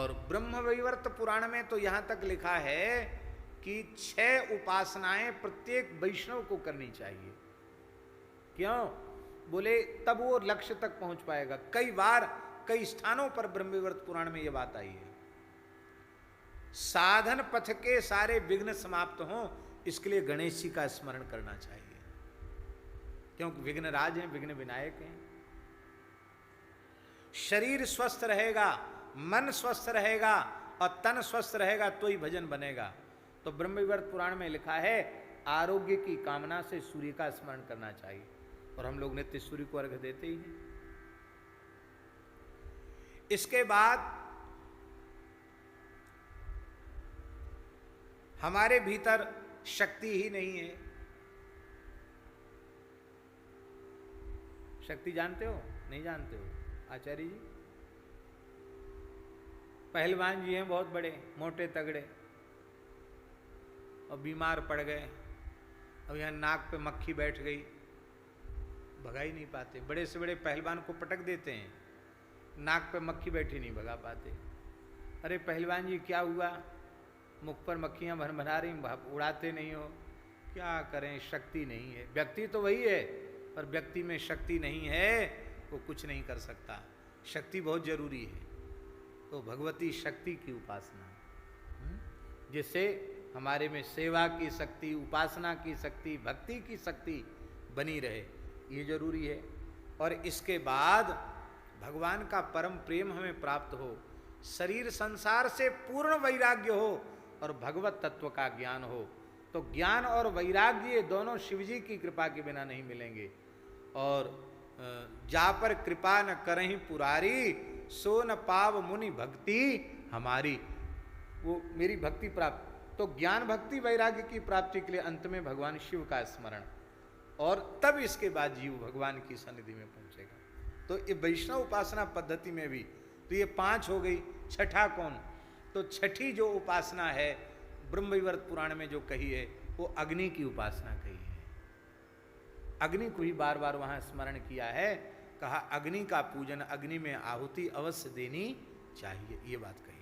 और ब्रह्मवैवर्त पुराण में तो यहां तक लिखा है कि 6 उपासनाएं प्रत्येक वैष्णव को करनी चाहिए। क्यों? बोले तब वो लक्ष्य तक पहुंच पाएगा। कई बार कई स्थानों पर ब्रह्मवैवर्त पुराण में यह बात आई है। साधन पथ के सारे विघ्न समाप्त हों, इसके लिए गणेश जी का स्मरण करना चाहिए, क्योंकि विघ्नराज हैं, विघ्न विनायक हैं। शरीर स्वस्थ रहेगा, मन स्वस्थ रहेगा और तन स्वस्थ रहेगा तो ही भजन बनेगा। तो ब्रह्मवैवर्त पुराण में लिखा है आरोग्य की कामना से सूर्य का स्मरण करना चाहिए, और हम लोग नित्य सूर्य को अर्घ्य देते ही हैं। इसके बाद हमारे भीतर शक्ति ही नहीं है। शक्ति जानते हो? नहीं जानते हो? आचार्य जी पहलवान जी हैं, बहुत बड़े मोटे तगड़े, और बीमार पड़ गए। अब यहाँ नाक पे मक्खी बैठ गई, भगा ही नहीं पाते। बड़े से बड़े पहलवान को पटक देते हैं, नाक पे मक्खी बैठी नहीं भगा पाते। अरे पहलवान जी क्या हुआ? मुख पर मक्खियां भनभना रही, उड़ाते नहीं हो। क्या करें, शक्ति नहीं है। व्यक्ति तो वही है, पर व्यक्ति में शक्ति नहीं है, वो कुछ नहीं कर सकता। शक्ति बहुत जरूरी है। तो भगवती शक्ति की उपासना, जिससे हमारे में सेवा की शक्ति, उपासना की शक्ति, भक्ति की शक्ति बनी रहे, ये जरूरी है। और इसके बाद भगवान का परम प्रेम हमें प्राप्त हो, शरीर संसार से पूर्ण वैराग्य हो और भगवत तत्व का ज्ञान हो। तो ज्ञान और वैराग्य ये दोनों शिवजी की कृपा के बिना नहीं मिलेंगे। और जा पर कृपा न करहीं पुरारी, सो न पाव मुनि भक्ति हमारी। वो मेरी भक्ति प्राप्त, तो ज्ञान भक्ति वैराग्य की प्राप्ति के लिए अंत में भगवान शिव का स्मरण, और तब इसके बाद जीव भगवान की सन्निधि में पहुंचेगा। तो ये वैष्णव उपासना पद्धति में भी तो ये 5 हो गई। छठा कौन? तो छठी जो उपासना है ब्रह्मवैवर्त पुराण में जो कही है, वो अग्नि की उपासना कही है। अग्नि को ही बार बार वहां स्मरण किया है, कहा अग्नि का पूजन, अग्नि में आहुति अवश्य देनी चाहिए, ये बात कही।